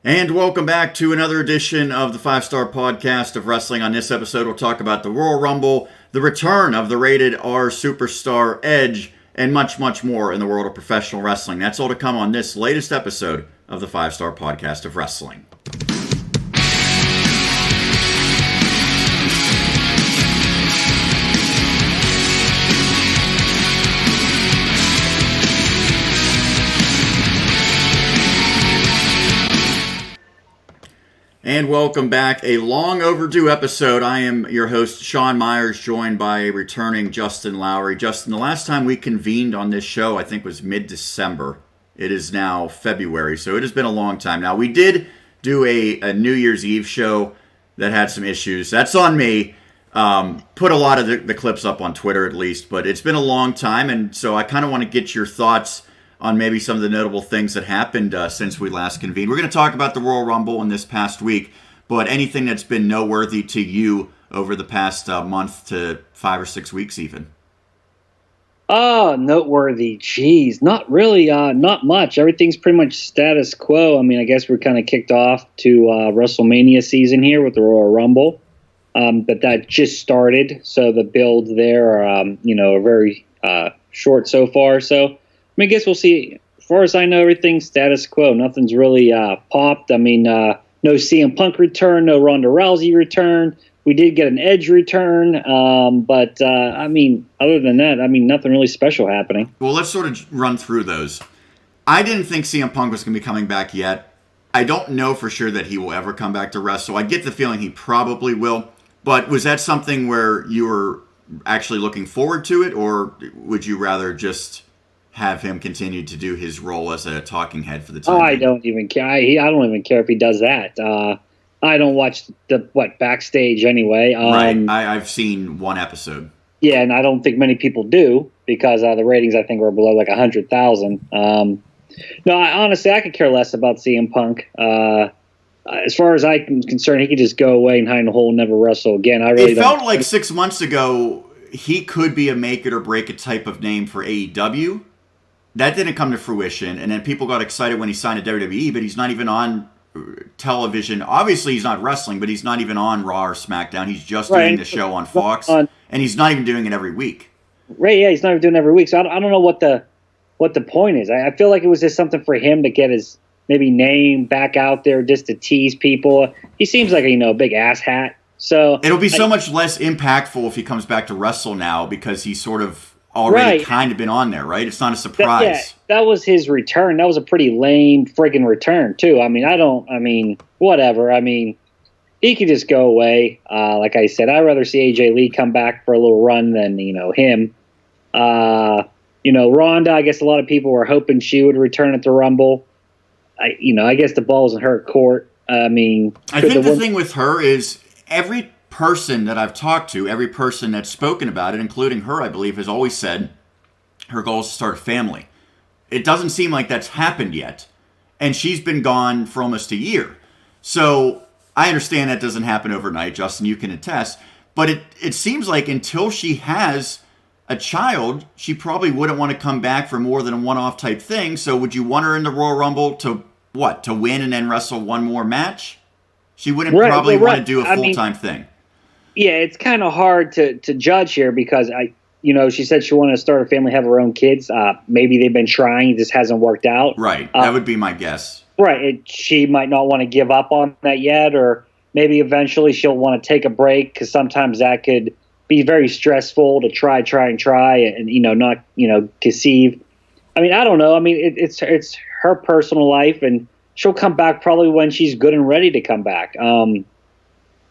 And welcome back to another edition of the 5-Star Podcast of Wrestling. On this episode, we'll talk about the Royal Rumble, the return of the Rated R Superstar Edge, and much, much more in the world of professional wrestling. That's all to come on this latest episode of the 5-Star Podcast of Wrestling. And welcome back. A long overdue episode. I am your host, Sean Meyers, joined by a returning Justin Lowery. Justin, the last time we convened on this show, I think, was mid-December. It is now February, so it has been a long time. Now, we did do a New Year's Eve show that had some issues. That's on me. Put a lot of the clips up on Twitter, at least, but it's been a long time, and so I kind of want to get your thoughts on maybe some of the notable things that happened since we last convened. We're going to talk about the Royal Rumble in this past week, but anything that's been noteworthy to you over the past month to 5 or 6 weeks even? Noteworthy. Geez, not really, not much. Everything's pretty much status quo. I mean, I guess we're kind of kicked off to WrestleMania season here with the Royal Rumble, but that just started, so the builds there are, are very short so far, so I guess we'll see. As far as I know, everything's status quo. Nothing's really popped. I mean, no CM Punk return, no Ronda Rousey return. We did get an Edge return, but I mean, other than that, I mean, nothing really special happening. Well, let's sort of run through those. I didn't think CM Punk was going to be coming back yet. I don't know for sure that he will ever come back to wrestle. I get the feeling he probably will, but was that something where you were actually looking forward to it, or would you rather just have him continue to do his role as a talking head for the time? I don't even care. I don't even care if he does that. I don't watch the backstage anyway. Right. I've seen one episode. Yeah, and I don't think many people do because the ratings I think were below 100,000. No, honestly, I could care less about CM Punk. As far as I'm concerned, he could just go away and hide in a hole and never wrestle again. It felt like 6 months ago he could be a make it or break it type of name for AEW. That didn't come to fruition, and then people got excited when he signed to WWE, but he's not even on television. Obviously, he's not wrestling, but he's not even on Raw or SmackDown. He's just doing the show on Fox, and he's not even doing it every week. Right, yeah, he's not even doing it every week, so I don't know what the point is. I feel like it was just something for him to get his maybe name back out there just to tease people. He seems like a big ass hat. So it'll be so much less impactful if he comes back to wrestle now because he's sort of already kind of been on there, right? It's not a surprise. That was his return. That was a pretty lame friggin' return, too. I mean, whatever. I mean, he could just go away. Like I said, I'd rather see AJ Lee come back for a little run than, him. Ronda, I guess a lot of people were hoping she would return at the Rumble. I guess the ball's in her court. I mean, I think the thing with her is every person that I've talked to, every person that's spoken about it, including her, I believe, has always said her goal is to start a family. It doesn't seem like that's happened yet. And she's been gone for almost a year. So I understand that doesn't happen overnight, Justin, you can attest. But it seems like until she has a child, she probably wouldn't want to come back for more than a one-off type thing. So would you want her in the Royal Rumble to what? To win and then wrestle one more match? She wouldn't probably want to do a full-time thing. Yeah, it's kind of hard to judge here because she said she wanted to start a family, have her own kids. Maybe they've been trying, it just hasn't worked out. Right, that would be my guess. Right, she might not want to give up on that yet, or maybe eventually she'll want to take a break because sometimes that could be very stressful to try and not conceive. I mean, I don't know. I mean, it's her personal life, and she'll come back probably when she's good and ready to come back.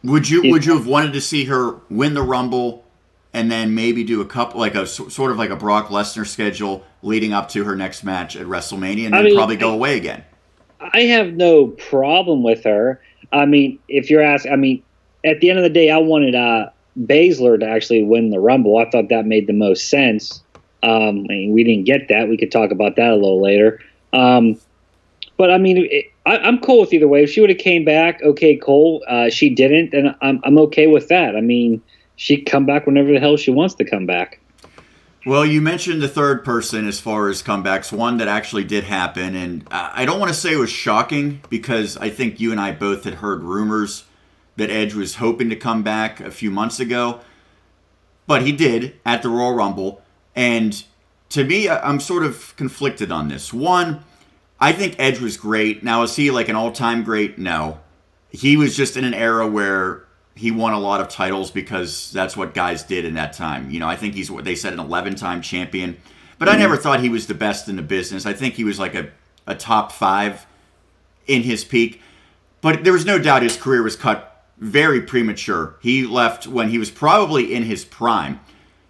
Would you have wanted to see her win the Rumble and then maybe do a couple, sort of like a Brock Lesnar schedule leading up to her next match at WrestleMania and then probably go away again? I have no problem with her. I mean, if you're asking, at the end of the day, I wanted Baszler to actually win the Rumble. I thought that made the most sense. We didn't get that. We could talk about that a little later. But I'm cool with either way. If she would have came back, okay, cool. She didn't, and I'm okay with that. I mean, she can come back whenever the hell she wants to come back. Well, you mentioned the third person as far as comebacks, one that actually did happen. And I don't want to say it was shocking because I think you and I both had heard rumors that Edge was hoping to come back a few months ago. But he did at the Royal Rumble. And to me, I'm sort of conflicted on this. One, I think Edge was great. Now, is he like an all-time great? No. He was just in an era where he won a lot of titles because that's what guys did in that time. I think he's what they said, an 11-time champion. But I never thought he was the best in the business. I think he was like a top 5 in his peak. But there was no doubt his career was cut very premature. He left when he was probably in his prime.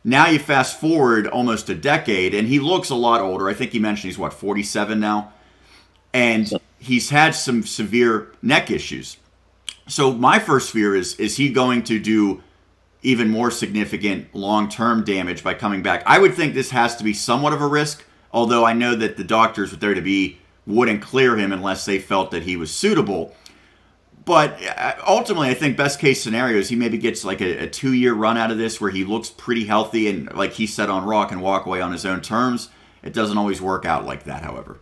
Now you fast forward almost a decade, and he looks a lot older. I think he mentioned he's, 47 now? And he's had some severe neck issues. So my first fear is he going to do even more significant long-term damage by coming back? I would think this has to be somewhat of a risk, although I know that the doctors with WWE wouldn't clear him unless they felt that he was suitable. But ultimately, I think best case scenario is he maybe gets like a 2-year run out of this where he looks pretty healthy and, like he said on Raw, can walk away on his own terms. It doesn't always work out like that, however.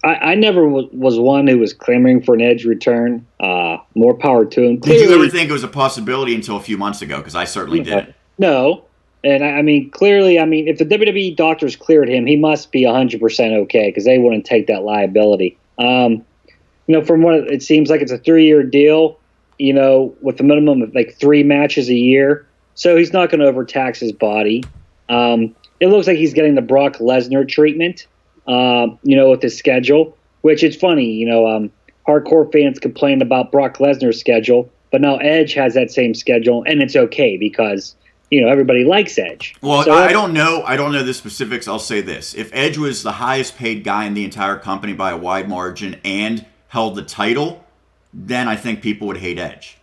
I never was one who was clamoring for an Edge return. More power to him. Did you ever think it was a possibility until a few months ago? Because I certainly didn't. No. And I mean, clearly, if the WWE doctors cleared him, he must be 100% okay because they wouldn't take that liability. From what it seems like, it's a 3-year deal, with a minimum of like 3 matches a year. So he's not going to overtax his body. It looks like he's getting the Brock Lesnar treatment, with his schedule, which it's funny, hardcore fans complained about Brock Lesnar's schedule, but now Edge has that same schedule, and it's okay because, everybody likes Edge. Well, so I don't know the specifics. I'll say this. If Edge was the highest paid guy in the entire company by a wide margin and held the title, then I think people would hate Edge.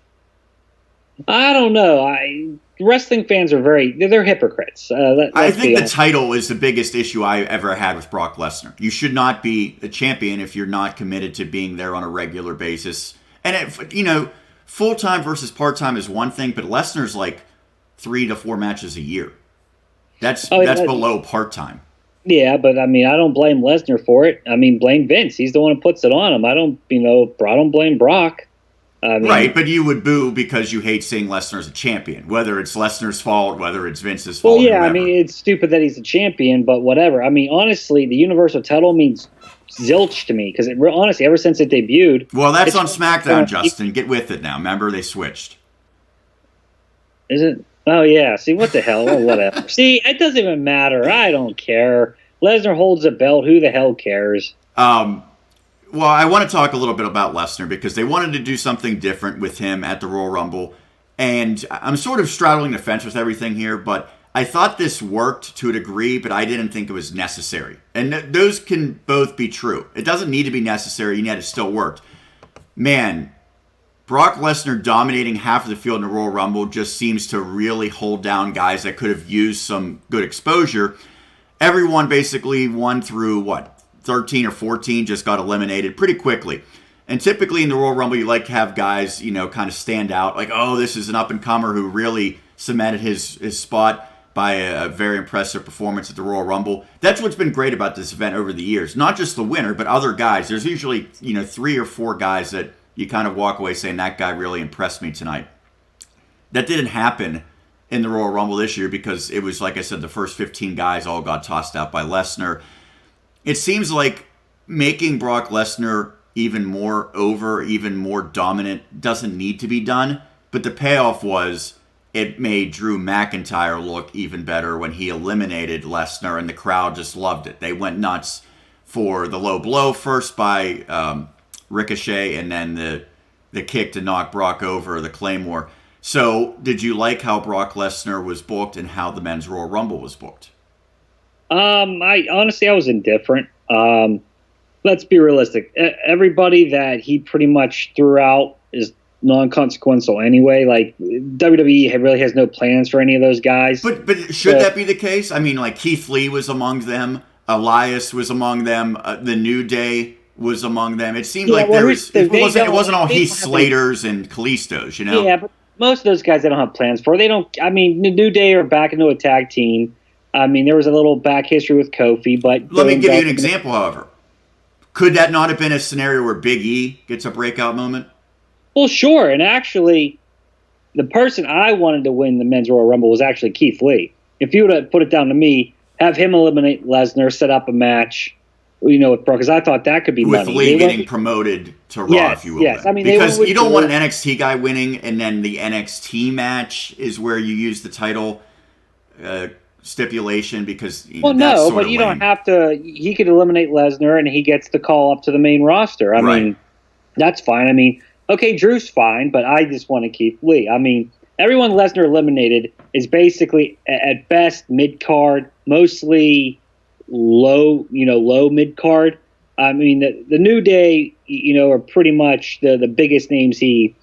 I don't know. Wrestling fans are they're hypocrites. I think the title is the biggest issue I ever had with Brock Lesnar. You should not be a champion if you're not committed to being there on a regular basis. And, full-time versus part-time is one thing, but Lesnar's like 3 to 4 matches a year. That's below part-time. Yeah, but I don't blame Lesnar for it. Blame Vince. He's the one who puts it on him. I don't blame Brock. Right, but you would boo because you hate seeing Lesnar as a champion, whether it's Lesnar's fault, whether it's Vince's fault. Well, yeah, it's stupid that he's a champion, but whatever. Honestly, the Universal title means zilch to me because honestly, ever since it debuted. Well, that's on SmackDown, Justin. Get with it now. Remember, they switched. Is it? Oh, yeah. See, what the hell? Well, whatever. See, it doesn't even matter. I don't care. Lesnar holds a belt. Who the hell cares? Well, I want to talk a little bit about Lesnar because they wanted to do something different with him at the Royal Rumble. And I'm sort of straddling the fence with everything here, but I thought this worked to a degree, but I didn't think it was necessary. And those can both be true. It doesn't need to be necessary, and yet it still worked. Man, Brock Lesnar dominating half of the field in the Royal Rumble just seems to really hold down guys that could have used some good exposure. Everyone basically 1 through, 13 or 14 just got eliminated pretty quickly. And typically in the Royal Rumble, you like to have guys, kind of stand out. Like, oh, this is an up-and-comer who really cemented his spot by a very impressive performance at the Royal Rumble. That's what's been great about this event over the years. Not just the winner, but other guys. There's usually, 3 or 4 guys that you kind of walk away saying, that guy really impressed me tonight. That didn't happen in the Royal Rumble this year because it was, like I said, the first 15 guys all got tossed out by Lesnar. It seems like making Brock Lesnar even more over, even more dominant doesn't need to be done. But the payoff was it made Drew McIntyre look even better when he eliminated Lesnar, and the crowd just loved it. They went nuts for the low blow first by Ricochet, and then the kick to knock Brock over, the Claymore. So did you like how Brock Lesnar was booked and how the Men's Royal Rumble was booked? I was indifferent. Let's be realistic. Everybody that he pretty much threw out is non-consequential anyway. Like, WWE really has no plans for any of those guys. But should that be the case? Keith Lee was among them. Elias was among them. The New Day was among them. It seemed like it wasn't all Heath Slaters and Kalistos, Yeah, most of those guys they don't have plans for. They don't. I mean, the New Day are back into a tag team. I mean, there was a little back history with Kofi, but let me give you an example. However, could that not have been a scenario where Big E gets a breakout moment? Well, sure. And actually, the person I wanted to win the Men's Royal Rumble was actually Keith Lee. If you would have put it down to me, have him eliminate Lesnar, set up a match, with Brock, because I thought that could be with money. Lee getting promoted to Raw, if you will. Yes, I mean, because you don't want an NXT guy winning, and then the NXT match is where you use the title stipulation because no, but you don't have to. He could eliminate Lesnar, and he gets the call up to the main roster. I mean, that's fine. I mean, okay, Drew's fine, but I just want to keep Lee. I mean, everyone Lesnar eliminated is basically at best mid card, mostly low mid card. I mean, the New Day, are pretty much the biggest names he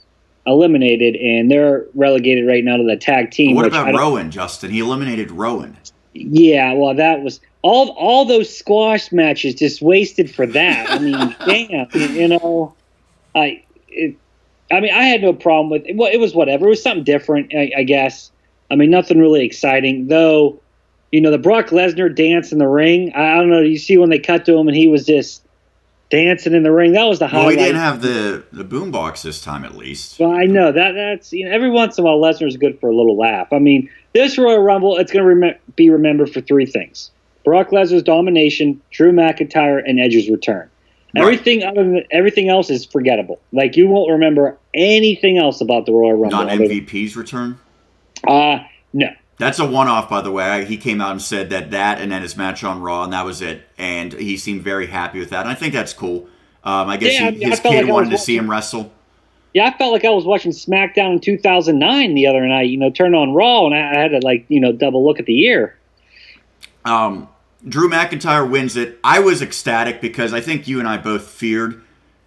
eliminated, and they're relegated right now to the tag team. What about Rowan, Justin? He eliminated Rowan. Yeah, well, that was all those squash matches just wasted for that. I mean, damn, I had no problem with it. Well, it was whatever. It was something different, I guess. I mean, nothing really exciting, though. The Brock Lesnar dance in the ring. I don't know. You see when they cut to him and he was just dancing in the ring. That was the highlight. Well, he didn't have the boombox this time, at least. Well, I know that's every once in a while Lesnar's good for a little laugh. I mean, this Royal Rumble, it's going to be remembered for three things: Brock Lesnar's domination, Drew McIntyre, and Edge's return. Right. Everything else is forgettable. Like, you won't remember anything else about the Royal Rumble. Not MVP's return? No. That's a one-off, by the way. He came out and said that and then his match on Raw, and that was it. And he seemed very happy with that. And I think that's cool. I guess his kid wanted to see him wrestle. Yeah, I felt like I was watching SmackDown in 2009 the other night. Turned on Raw, and I had to double look at the year. Drew McIntyre wins it. I was ecstatic because I think you and I both feared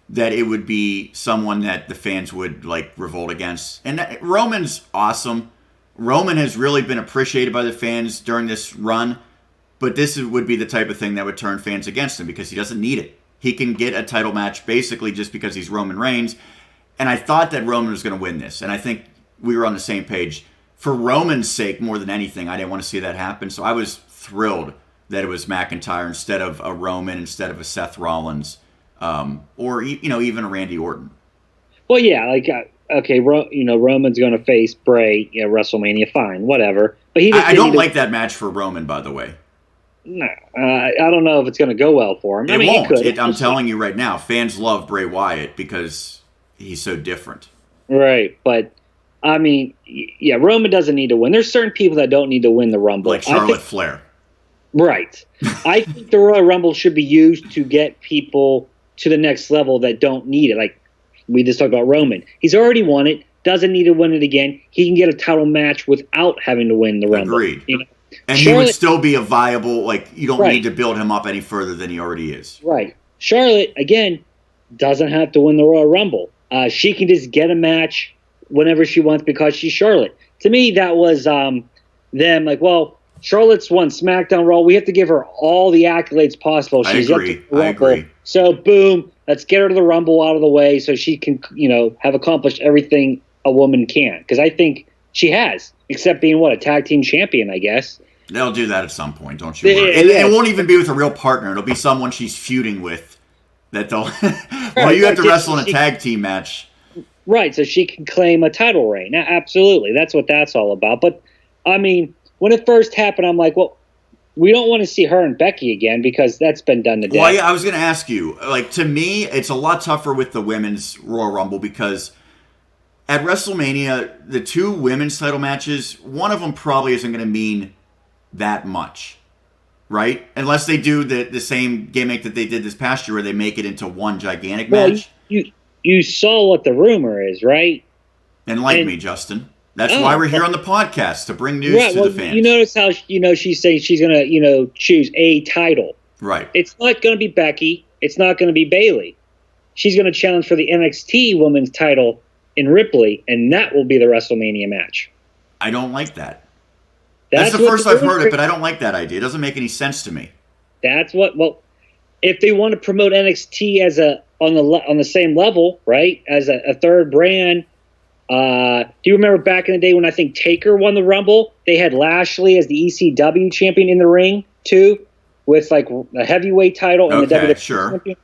that it would be someone that the fans would revolt against. And Roman's awesome. Roman has really been appreciated by the fans during this run, but this would be the type of thing that would turn fans against him because he doesn't need it. He can get a title match basically just because he's Roman Reigns, and I thought that Roman was going to win this, and I think we were on the same page. For Roman's sake, more than anything, I didn't want to see that happen, so I was thrilled that it was McIntyre instead of a Roman, instead of a Seth Rollins, or even a Randy Orton. Well, yeah, okay, Roman's going to face Bray, WrestleMania, fine, whatever. But I don't like that match for Roman, by the way. No, I don't know if it's going to go well for him. It won't. I'm telling you right now, fans love Bray Wyatt because he's so different. Right, but I mean, yeah, Roman doesn't need to win. There's certain people that don't need to win the Rumble. Like Charlotte Flair. Right. I think the Royal Rumble should be used to get people to the next level that don't need it. Like we just talked about Roman. He's already won it, doesn't need to win it again. He can get a title match without having to win the Rumble. Agreed. And he would still be a viable, you don't need to build him up any further than he already is. Right. Charlotte, again, doesn't have to win the Royal Rumble. She can just get a match whenever she wants because she's Charlotte. To me, that was them Charlotte's won SmackDown Raw. We have to give her all the accolades possible. She's I agree. So, boom, let's get her to the Rumble out of the way so she can, have accomplished everything a woman can. Because I think she has, except being, a tag team champion, I guess. They'll do that at some point, don't you worry. It won't even be with a real partner. It'll be someone she's feuding with that they'll you have to wrestle in a tag team match. Right, so she can claim a title reign. Absolutely. That's what that's all about. But, I mean, when it first happened, I'm like, well, we don't want to see her and Becky again because that's been done to death. Well, yeah, I was going to ask you. To me, it's a lot tougher with the women's Royal Rumble because at WrestleMania, the two women's title matches, one of them probably isn't going to mean that much, right? Unless they do the same gimmick that they did this past year where they make it into one gigantic match. You saw what the rumor is, right? Enlighten me, Justin. That's why we're here on the podcast, to bring news to the fans. You notice how, she's saying she's going to, choose a title. Right. It's not going to be Becky. It's not going to be Bayley. She's going to challenge for the NXT women's title in Ripley, and that will be the WrestleMania match. I don't like that. That's the first I've heard it, but I don't like that idea. It doesn't make any sense to me. If they want to promote NXT as on the same level, right, as a third brand, Do you remember back in the day when I think Taker won the Rumble? They had Lashley as the ECW champion in the ring too, with like the heavyweight title and the WWE champion.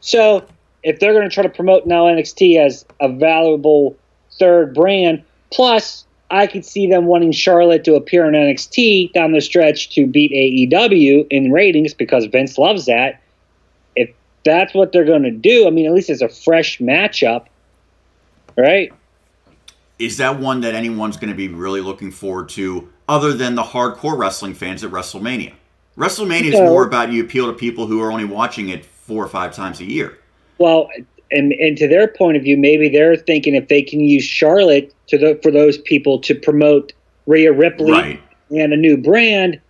So if they're going to try to promote now NXT as a valuable third brand, plus I could see them wanting Charlotte to appear in NXT down the stretch to beat AEW in ratings because Vince loves that. If that's what they're going to do, I mean, at least it's a fresh matchup, right? Is that one that anyone's going to be really looking forward to other than the hardcore wrestling fans at WrestleMania? WrestleMania is more about you appeal to people who are only watching it 4 or 5 times a year. Well, and to their point of view, maybe they're thinking if they can use Charlotte for those people to promote Rhea Ripley and a new brand,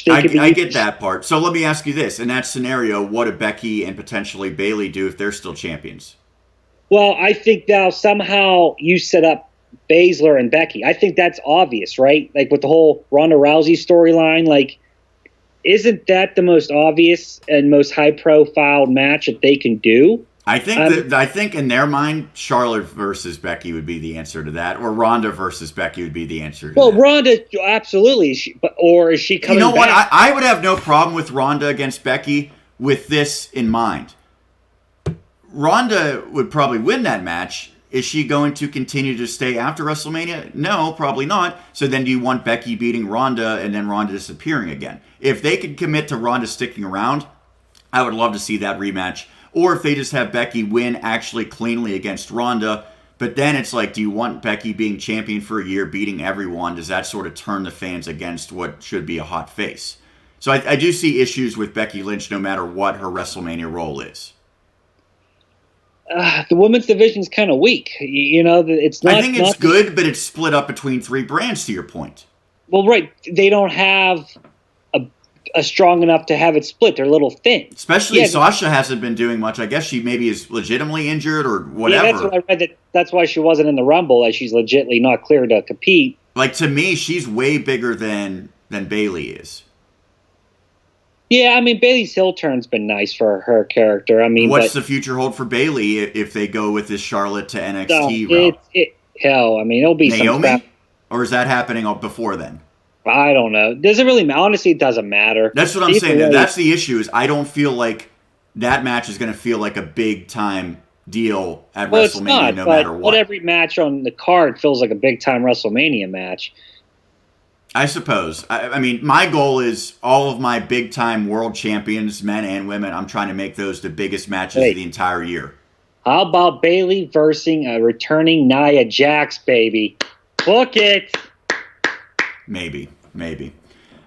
I get that part. So let me ask you this. In that scenario, what do Becky and potentially Bayley do if they're still champions? Well, I think now somehow you set up Baszler and Becky. I think that's obvious, right? Like with the whole Ronda Rousey storyline, like, isn't that the most obvious and most high-profile match that they can do? I think in their mind, Charlotte versus Becky would be the answer to that, or Ronda versus Becky would be the answer to that. Well, Ronda, absolutely. Or is she coming back? You know what? I would have no problem with Ronda against Becky with this in mind. Ronda would probably win that match. Is she going to continue to stay after WrestleMania? No, probably not. So then do you want Becky beating Ronda and then Ronda disappearing again? If they could commit to Ronda sticking around, I would love to see that rematch. Or if they just have Becky win actually cleanly against Ronda, but then it's like, do you want Becky being champion for a year, beating everyone? Does that sort of turn the fans against what should be a hot face? So I do see issues with Becky Lynch no matter what her WrestleMania role is. The women's division is kind of weak. You know, it's not. I think it's good, but it's split up between 3 brands. To your point. Well, right, they don't have a strong enough to have it split. They're a little thin. Especially Sasha hasn't been doing much. I guess she maybe is legitimately injured or whatever. Yeah, that's what I read. That's why she wasn't in the Rumble, as she's legitimately not clear to compete. Like, to me, she's way bigger than Bayley is. Yeah, I mean, Bayley's heel turn's been nice for her character. I mean, what's the future hold for Bayley if they go with this Charlotte to NXT route? Hell, I mean, it'll be Naomi? some crap. Or is that happening before then? I don't know. Does it really matter? Honestly, it doesn't matter. That's what I'm saying. That's the issue. Is I don't feel like that match is going to feel like a big time deal at WrestleMania, no matter what. Not every match on the card feels like a big time WrestleMania match. I suppose. I mean, my goal is all of my big time world champions, men and women. I'm trying to make those the biggest matches of the entire year. How about Bayley versus a returning Nia Jax, baby? Book it. Maybe.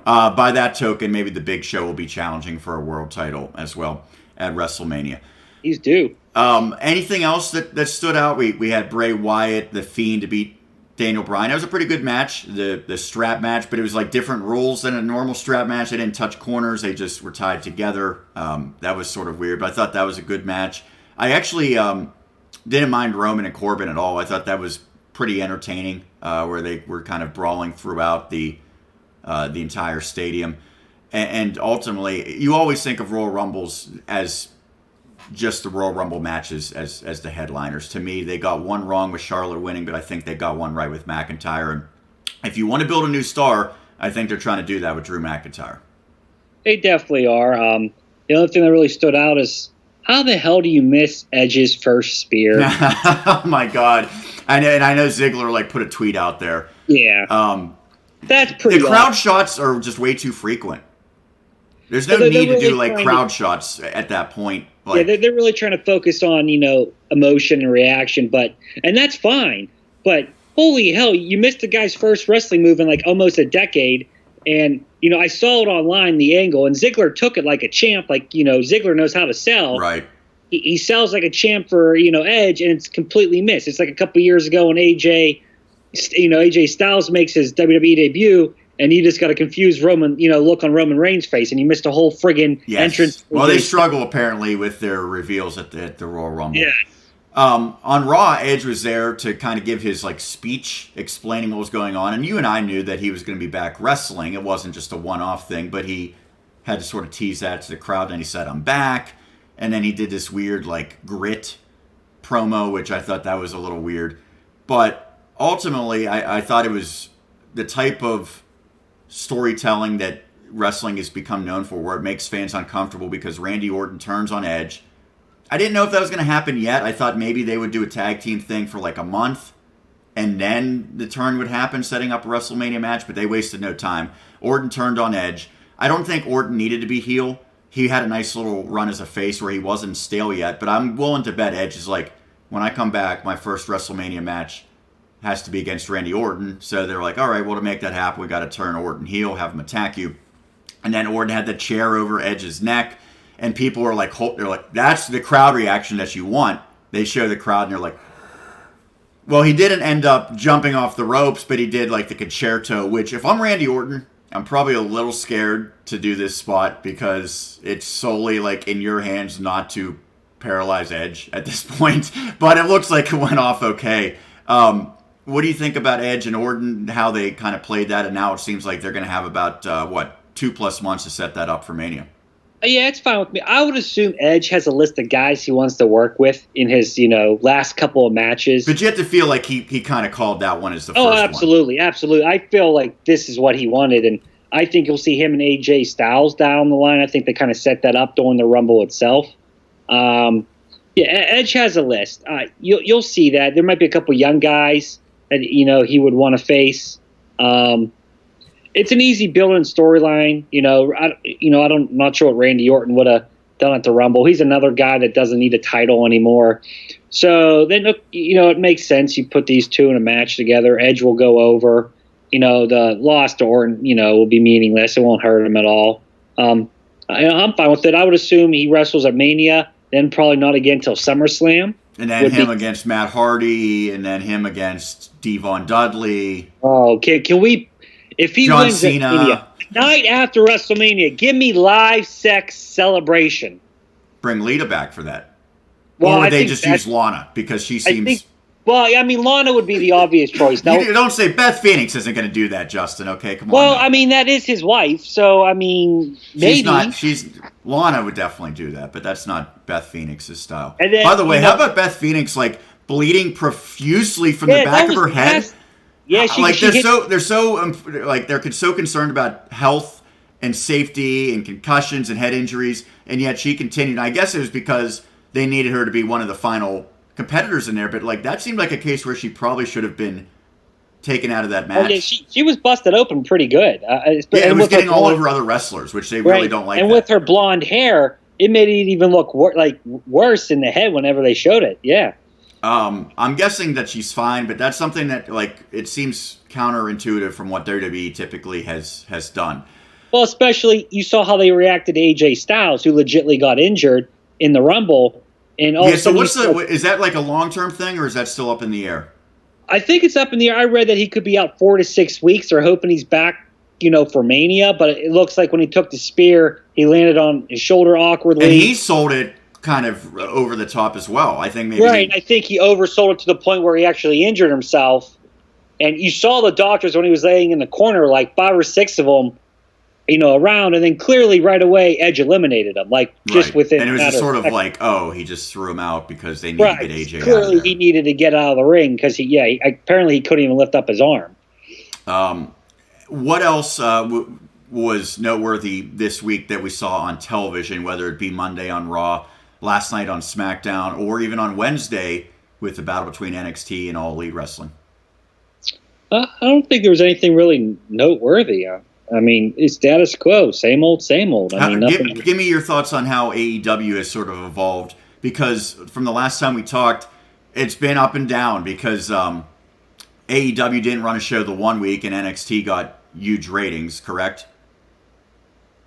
By that token, maybe the Big Show will be challenging for a world title as well at WrestleMania. He's due. Anything else that stood out? We had Bray Wyatt, The Fiend, to beat Daniel Bryan. That was a pretty good match, the strap match, but it was like different rules than a normal strap match. They didn't touch corners. They just were tied together. That was sort of weird, but I thought that was a good match. I actually didn't mind Roman and Corbin at all. I thought that was pretty entertaining, where they were kind of brawling throughout the entire stadium. And ultimately, you always think of Royal Rumbles as just the Royal Rumble matches as the headliners. To me, they got one wrong with Charlotte winning, but I think they got one right with McIntyre. And if you want to build a new star, I think they're trying to do that with Drew McIntyre. They definitely are. The only thing that really stood out is, how the hell do you miss Edge's first spear? Oh my God. I know Ziggler put a tweet out there. Yeah. That's pretty The crowd shots are just way too frequent. There's no need to do crowd shots at that point. Yeah, they're really trying to focus on, emotion and reaction, and that's fine. But holy hell, you missed the guy's first wrestling move in almost a decade. And, I saw it online, the angle, and Ziggler took it like a champ. Ziggler knows how to sell. Right. He sells like a champ for, Edge, and it's completely missed. It's like a couple years ago when AJ Styles makes his WWE debut, and you just got a confused Roman, look on Roman Reigns' face, and you missed a whole friggin' entrance. Well, they struggle apparently with their reveals at the Royal Rumble. Yeah. On Raw, Edge was there to kind of give his speech explaining what was going on, and you and I knew that he was going to be back wrestling. It wasn't just a one-off thing, but he had to sort of tease that to the crowd. And he said, "I'm back," and then he did this weird grit promo, which I thought that was a little weird. But ultimately, I thought it was the type of storytelling that wrestling has become known for, where it makes fans uncomfortable because Randy Orton turns on Edge. I didn't know if that was going to happen yet. I thought maybe they would do a tag team thing for like a month, and then the turn would happen, setting up a WrestleMania match, but they wasted no time. Orton turned on Edge. I don't think Orton needed to be heel. He had a nice little run as a face where he wasn't stale yet, but I'm willing to bet Edge is like, when I come back, my first WrestleMania match has to be against Randy Orton. So they're like, all right, well, to make that happen, we got to turn Orton heel, have him attack you. And then Orton had the chair over Edge's neck, and people were like, they're like, that's the crowd reaction that you want. They show the crowd, and they're like, well, he didn't end up jumping off the ropes, but he did like the concerto, which if I'm Randy Orton, I'm probably a little scared to do this spot because it's solely like in your hands not to paralyze Edge at this point. But it looks like it went off okay. What do you think about Edge and Orton, how they kind of played that? And now it seems like they're going to have about, 2+ months to set that up for Mania. Yeah, it's fine with me. I would assume Edge has a list of guys he wants to work with in his, last couple of matches. But you have to feel like he kind of called that one as the first one. Oh, absolutely, absolutely. I feel like this is what he wanted, and I think you'll see him and AJ Styles down the line. I think they kind of set that up during the Rumble itself. Edge has a list. You'll see that. There might be a couple young guys that, he would want to face. It's an easy built-in storyline. I'm not sure what Randy Orton would have done at the Rumble. He's another guy that doesn't need a title anymore. So then, it makes sense. You put these two in a match together. Edge will go over. The loss to Orton, will be meaningless. It won't hurt him at all. I'm fine with it. I would assume he wrestles at Mania, then probably not again until SummerSlam. And then him against Matt Hardy, and then him against Devon Dudley. Oh, okay. Can we... If he John wins Cena. at Mania, night after WrestleMania, give me live sex celebration. Bring Lita back for that. Well, or would they just use Lana because she seems... Lana would be the obvious choice. Now, you don't say Beth Phoenix isn't going to do that, Justin. Okay, come on. Well, that is his wife, so, maybe. Lana would definitely do that, but that's not Beth Phoenix's style. And then, by the way, how about Beth Phoenix, bleeding profusely from the back of her head? Yeah, they're so concerned about health and safety and concussions and head injuries, and yet she continued. I guess it was because they needed her to be one of the final competitors in there, but that seemed like a case where she probably should have been taken out of that match. Oh, yeah, she was busted open pretty good. It was getting all over other wrestlers, which they really don't like. And with her blonde hair, it made it even look worse in the head whenever they showed it. Yeah. I'm guessing that she's fine, but that's something that it seems counterintuitive from what WWE typically has done. Well, especially you saw how they reacted to AJ Styles, who legitimately got injured in the Rumble, and all. Yeah. So is that like a long-term thing, or is that still up in the air? I think it's up in the air. I read that he could be out 4 to 6 weeks. They're hoping he's back, for Mania. But it looks like when he took the spear, he landed on his shoulder awkwardly. And he sold it kind of over the top as well. I think maybe I think he oversold it to the point where he actually injured himself. And you saw the doctors when he was laying in the corner, 5 or 6 of them, around, and then clearly right away Edge eliminated him, just within. And it was just sort of he just threw him out because they needed to get AJ clearly out of there. He needed to get out of the ring because apparently he couldn't even lift up his arm. What else was noteworthy this week that we saw on television, whether it be Monday on Raw, last night on SmackDown, or even on Wednesday with the battle between NXT and All Elite Wrestling? I don't think there was anything really noteworthy. It's status quo, same old, same old. Nothing. Give me your thoughts on how AEW has sort of evolved, because from the last time we talked, it's been up and down because AEW didn't run a show the one week and NXT got huge ratings, correct?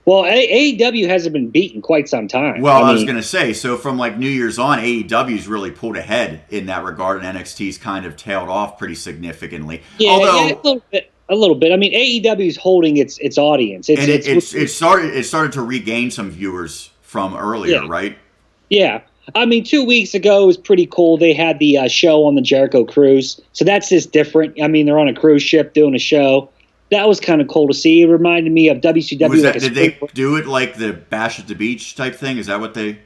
Well, AEW hasn't been beat in quite some time. Well, I was going to say, so from New Year's on, AEW's really pulled ahead in that regard, and NXT's kind of tailed off pretty significantly. Yeah, a little bit. AEW's holding its audience. It started to regain some viewers from earlier, right? Yeah. 2 weeks ago it was pretty cool. They had the show on the Jericho Cruise, so that's just different. They're on a cruise ship doing a show. That was kind of cool to see. It reminded me of WCW. Did they do it like the Bash at the Beach type thing? Is that what they...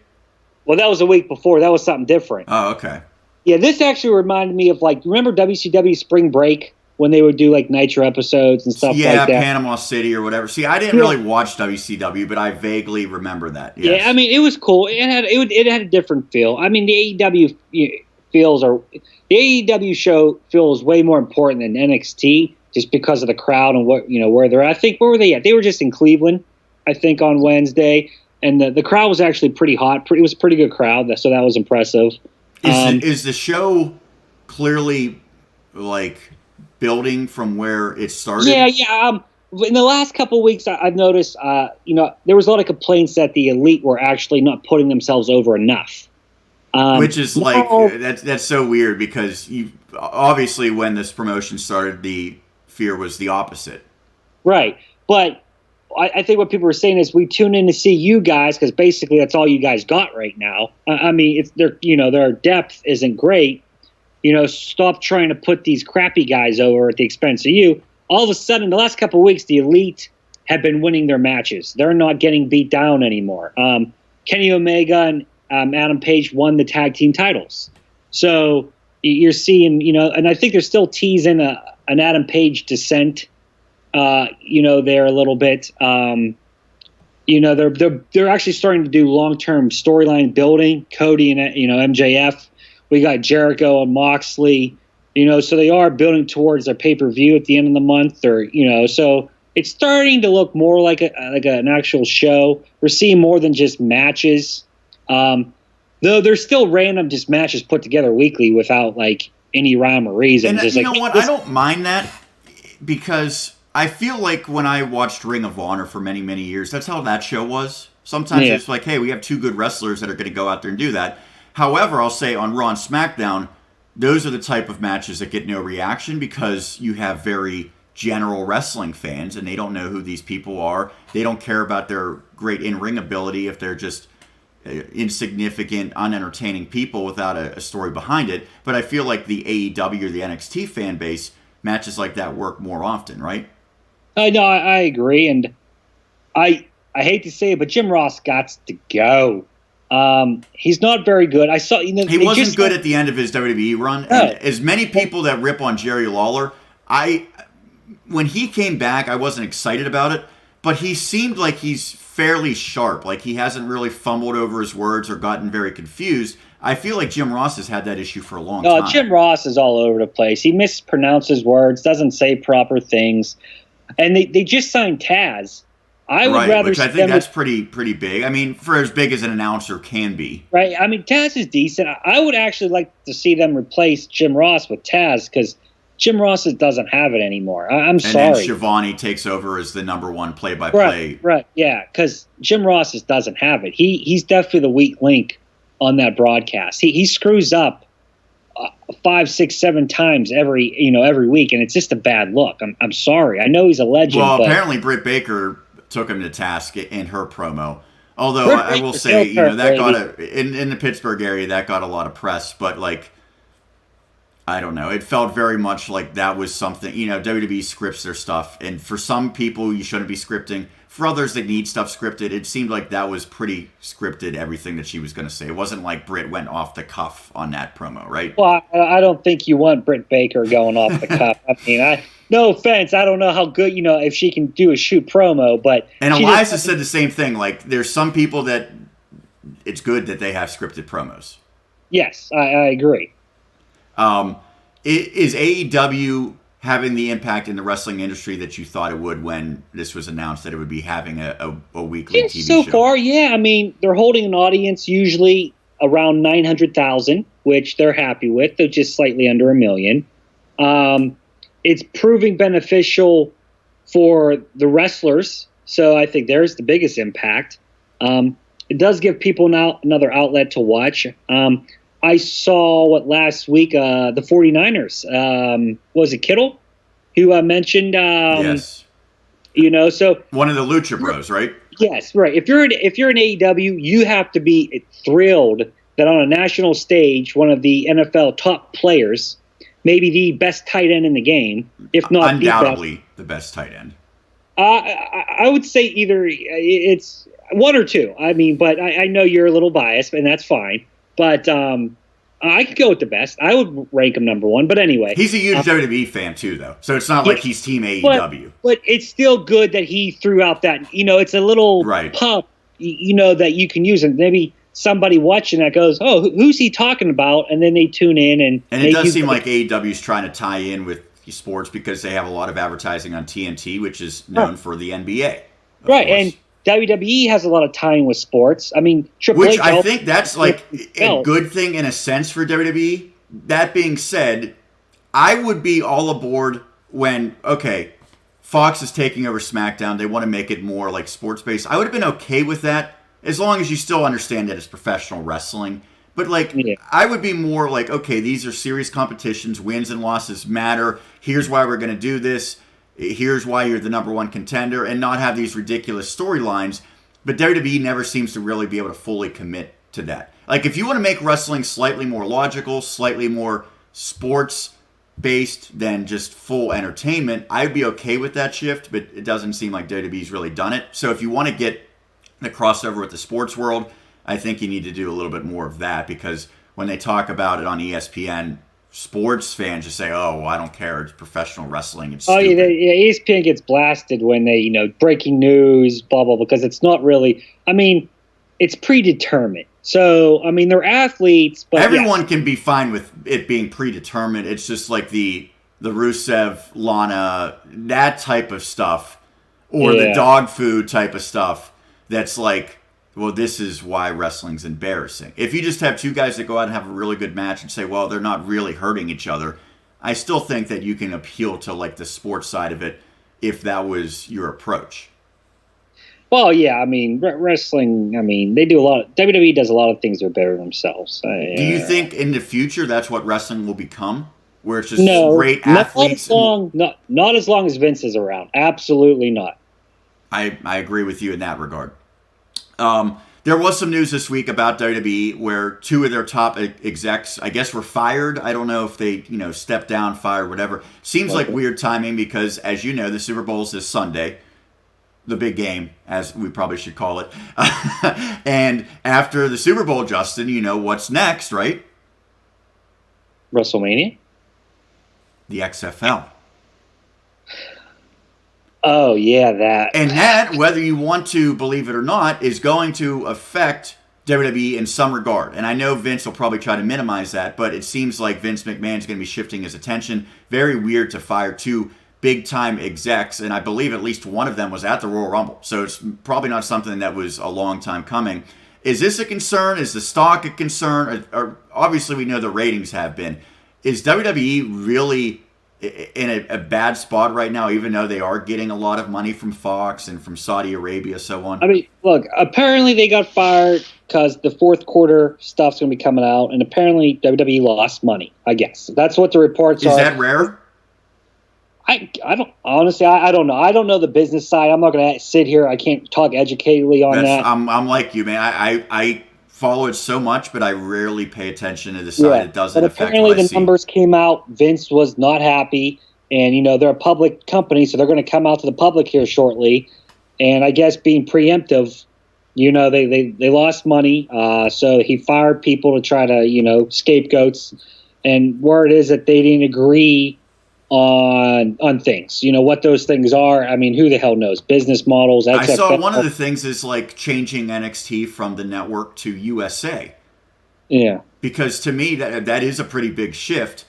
Well, that was a week before. That was something different. Oh, okay. Yeah, this actually reminded me of, like, remember WCW Spring Break when they would do like Nitro episodes and stuff like that? Yeah, Panama City or whatever. See, I didn't really watch WCW, but I vaguely remember that. Yes. Yeah, I mean, it was cool. It had a different feel. I mean, the AEW show feels way more important than NXT just because of the crowd and where they're at. I think, where were they at? They were just in Cleveland, I think, on Wednesday, and the crowd was actually pretty hot. It was a pretty good crowd, so that was impressive. Is the show clearly like building from where it started? Yeah. In the last couple of weeks, I've noticed, there was a lot of complaints that the Elite were actually not putting themselves over enough. Which is that's so weird, because obviously when this promotion started, the fear was the opposite. Right, but I think what people were saying is we tune in to see you guys because basically that's all you guys got right now. I mean, their depth isn't great. Stop trying to put these crappy guys over at the expense of you. All of a sudden, the last couple of weeks, the Elite have been winning their matches. They're not getting beat down anymore. Kenny Omega and Adam Page won the tag team titles. So you're seeing, and I think they're still teasing an Adam Page descent, there a little bit. They're actually starting to do long-term storyline building. Cody and, MJF. We got Jericho and Moxley. So they are building towards their pay-per-view at the end of the month, so it's starting to look more like an actual show. We're seeing more than just matches. Though there's still random just matches put together weekly without like any rhyme or reason. And know what? I don't mind that, because I feel like when I watched Ring of Honor for many, many years, that's how that show was. Sometimes it's like, hey, we have two good wrestlers that are going to go out there and do that. However, I'll say on Raw and SmackDown, those are the type of matches that get no reaction because you have very general wrestling fans and they don't know who these people are. They don't care about their great in-ring ability if they're just insignificant, unentertaining people without a story behind it. But I feel like the AEW or the NXT fan base, matches like that work more often, right? No, I agree. And I hate to say it, but Jim Ross got to go. He's not very good. I saw, he wasn't good at the end of his WWE run. No. And as many people that rip on Jerry Lawler, when he came back, I wasn't excited about it, but he seemed like he's fairly sharp. Like he hasn't really fumbled over his words or gotten very confused. I feel like Jim Ross has had that issue for a long time. Jim Ross is all over the place. He mispronounces words, doesn't say proper things. And they just signed Taz. I would rather, which I think that's pretty big. I mean, for as big as an announcer can be. Right. I mean, Taz is decent. I would actually like to see them replace Jim Ross with Taz because Jim Ross doesn't have it anymore. I'm sorry. And then Shivani takes over as the number one play-by-play. Right. Yeah, because Jim Ross doesn't have it. He's definitely the weak link on that broadcast. He screws up 5, 6, 7 times every week, and it's just a bad look. I'm sorry. I know he's a legend. Well, apparently Britt Baker took him to task in her promo. Although I will say, that got in the Pittsburgh area, that got a lot of press. But like, I don't know, it felt very much like that was something. WWE scripts their stuff, and for some people, you shouldn't be scripting. For others that need stuff scripted, it seemed like that was pretty scripted. Everything that she was going to say, it wasn't like Britt went off the cuff on that promo, right? Well, I don't think you want Britt Baker going off the cuff. I mean, no offense, I don't know how good, if she can do a shoot promo, but... And Eliza said the same thing. Like, there's some people that it's good that they have scripted promos. Yes, I agree. Is AEW having the impact in the wrestling industry that you thought it would when this was announced that it would be having a weekly TV show? So far, yeah. I mean, they're holding an audience usually around 900,000, which they're happy with. They're just slightly under 1 million. It's proving beneficial for the wrestlers, so I think there's the biggest impact. It does give people now another outlet to watch. I saw last week the 49ers. Was it Kittle who mentioned? Yes. So one of the Lucha Bros, right? Yes, right. If you're an AEW, you have to be thrilled that on a national stage, one of the NFL top players, maybe the best tight end in the game, if not undoubtedly the best tight end. I would say either it's one or two. I mean, but I know you're a little biased, and that's fine. But I could go with the best. I would rank him number one. But anyway, He's a huge WWE fan too, though. So it's not like he's Team AEW. But it's still good that he threw out that. It's a little pump, that you can use, and maybe somebody watching that goes, "Oh, who's he talking about?" And then they tune in, and it does seem like AEW is trying to tie in with sports because they have a lot of advertising on TNT, which is known for the NBA, right? Course. And WWE has a lot of tie-in with sports. I mean, which I think that's like a good thing in a sense for WWE. That being said, I would be all aboard when, Fox is taking over SmackDown. They want to make it more like sports-based. I would have been okay with that as long as you still understand that it's professional wrestling. But, I would be more like, okay, these are serious competitions. Wins and losses matter. Here's why we're going to do this. Here's why you're the number one contender, and not have these ridiculous storylines. But WWE never seems to really be able to fully commit to that. Like, if you want to make wrestling slightly more logical, slightly more sports-based than just full entertainment, I'd be okay with that shift, but it doesn't seem like WWE's really done it. So if you want to get the crossover with the sports world, I think you need to do a little bit more of that, because when they talk about it on ESPN, sports fans just say, "Oh, well, I don't care. It's professional wrestling. It's stupid." ESPN gets blasted when they, breaking news, blah, blah, because it's not really, it's predetermined. So, they're athletes, but everyone can be fine with it being predetermined. It's just like the Rusev, Lana, that type of stuff, or the dog food type of stuff. That's like, well, this is why wrestling's embarrassing. If you just have two guys that go out and have a really good match and say, well, they're not really hurting each other, I still think that you can appeal to the sports side of it if that was your approach. Well, yeah, wrestling, they do a lot. WWE does a lot of things that are better than themselves. Do you think in the future that's what wrestling will become? Where it's just great athletes? Not as long as Vince is around. Absolutely not. I agree with you in that regard. There was some news this week about WWE where two of their top execs, I guess, were fired. I don't know if they, stepped down, fired, whatever. Seems like weird timing because, as you know, the Super Bowl is this Sunday. The big game, as we probably should call it. And after the Super Bowl, Justin, you know what's next, right? WrestleMania? The XFL. Oh, yeah, that. And that, whether you want to believe it or not, is going to affect WWE in some regard. And I know Vince will probably try to minimize that, but it seems like Vince McMahon's going to be shifting his attention. Very weird to fire two big-time execs, and I believe at least one of them was at the Royal Rumble. So it's probably not something that was a long time coming. Is this a concern? Is the stock a concern? Or obviously, we know the ratings have been. Is WWE really in a bad spot right now, even though they are getting a lot of money from Fox and from Saudi Arabia, so on? Look, apparently they got fired because the fourth quarter stuff's going to be coming out, and apparently WWE lost money, I guess. That's what the reports are. Is that rare? I don't, honestly, I don't know. I don't know the business side. I'm not going to sit here. I can't talk educatedly on that. I'm like you, man. I follow it so much, but I rarely pay attention to the side. It doesn't affect what I see. Apparently the numbers came out. Vince was not happy, and they're a public company, so they're going to come out to the public here shortly. And I guess being preemptive, they lost money, so he fired people to try to scapegoats. And word is that they didn't agree on things, what those things are. Who the hell knows? Business models. XFL. I saw one of the things is like changing NXT from the network to USA. Yeah. Because to me, that is a pretty big shift.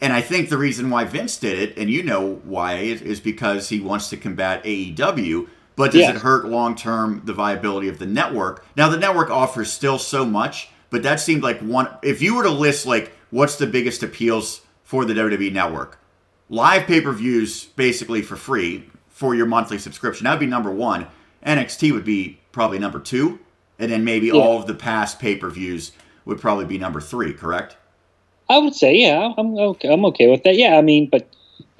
And I think the reason why Vince did it, and you know why, is because he wants to combat AEW. But does it hurt long-term the viability of the network? Now, the network offers still so much, but that seemed like one. If you were to list, what's the biggest appeals for the WWE network? Live pay-per-views basically for free for your monthly subscription. That would be number one. NXT would be probably number two. And then maybe all of the past pay-per-views would probably be number three, correct? I would say, yeah. I'm okay with that. Yeah, but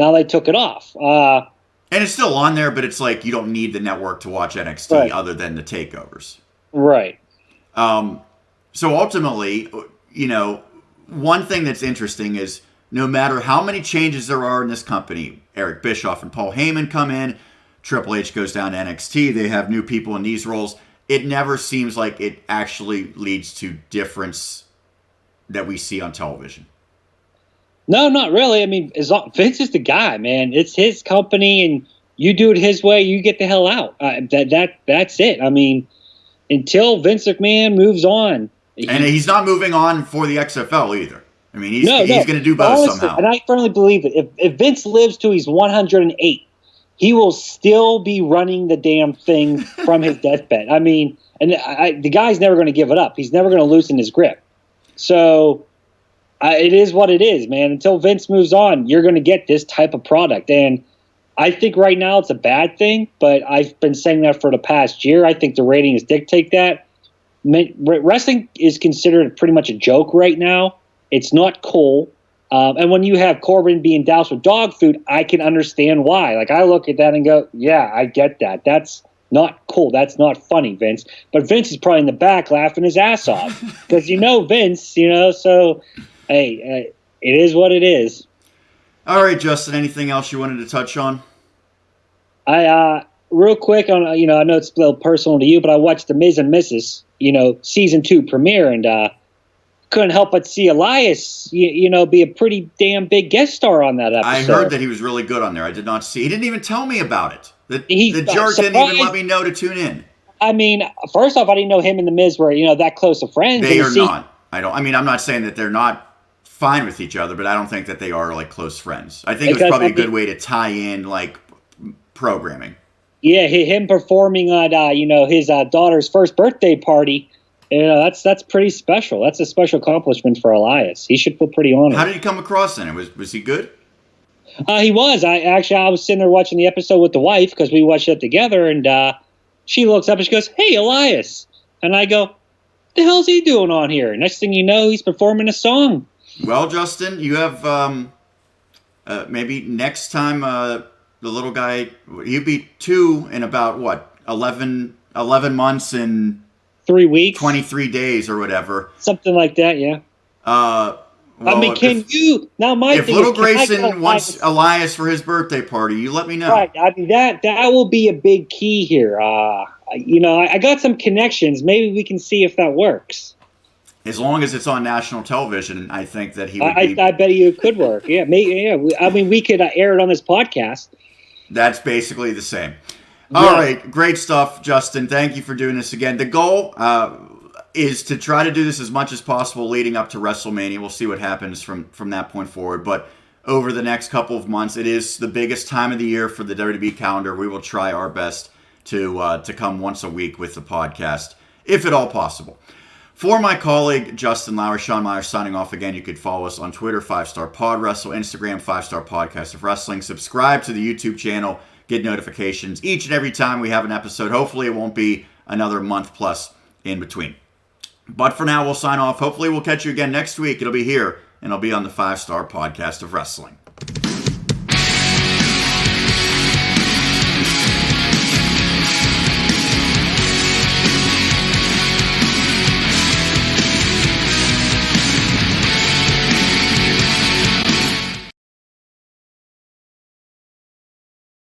now they took it off. And it's still on there, but it's like you don't need the network to watch NXT other than the takeovers. Right. So ultimately, one thing that's interesting is no matter how many changes there are in this company, Eric Bischoff and Paul Heyman come in, Triple H goes down to NXT, they have new people in these roles. It never seems like it actually leads to difference that we see on television. No, not really. I mean, Vince is the guy, man. It's his company, and you do it his way, you get the hell out. That's it. I mean, until Vince McMahon moves on. And he's not moving on for the XFL either. I mean, he's going to do both honestly, somehow. And I firmly believe it. If Vince lives to he's 108, he will still be running the damn thing from his deathbed. I mean, and the guy's never going to give it up. He's never going to loosen his grip. So it is what it is, man. Until Vince moves on, you're going to get this type of product. And I think right now it's a bad thing, but I've been saying that for the past year. I think the ratings dictate that. Wrestling is considered pretty much a joke right now. It's not cool. And when you have Corbin being doused with dog food, I can understand why. Like, I look at that and go, yeah, I get that. That's not cool. That's not funny, Vince. But Vince is probably in the back laughing his ass off. Because Vince, so, hey, it is what it is. All right, Justin, anything else you wanted to touch on? Real quick, I know it's a little personal to you, but I watched The Miz and Mrs., season 2 premiere, and couldn't help but see Elias, be a pretty damn big guest star on that episode. I heard that he was really good on there. I did not see. He didn't even tell me about it. The jerk didn't even let me know to tune in. I mean, first off, I didn't know him and The Miz were, that close of friends. They are not. I'm not saying that they're not fine with each other, but I don't think that they are, like, close friends. I think it was probably a good way to tie in, like, programming. Yeah, him performing at, his daughter's first birthday party. That's pretty special. That's a special accomplishment for Elias. He should feel pretty honored. How did he come across then? Was he good? He was. I was sitting there watching the episode with the wife because we watched it together, and she looks up and she goes, "Hey, Elias," and I go, "What the hell's he doing on here?" Next thing you know, he's performing a song. Well, Justin, you have maybe next time the little guy, he'll be 2 in about what 11 months and 3 weeks, 23 days or whatever, something like that. Yeah. Well, if little Grayson wants Elias for his birthday party, you let me know. Right. I mean, that will be a big key here. I got some connections. Maybe we can see if that works. As long as it's on national television, I think that he would be... I bet you it could work. Yeah, maybe. Yeah. I mean, we could air it on this podcast. That's basically the same. All right. Great stuff, Justin. Thank you for doing this again. The goal is to try to do this as much as possible leading up to WrestleMania. We'll see what happens from that point forward. But over the next couple of months, it is the biggest time of the year for the WWE calendar. We will try our best to come once a week with the podcast, if at all possible. For my colleague, Justin Lowery, Sean Meyers signing off again. You could follow us on Twitter, 5-Star Pod Wrestle, Instagram, 5-Star Podcast of Wrestling. Subscribe to the YouTube channel. Get notifications each and every time we have an episode. Hopefully it won't be another month plus in between. But for now, we'll sign off. Hopefully we'll catch you again next week. It'll be here, and it'll be on the 5-Star Podcast of Wrestling.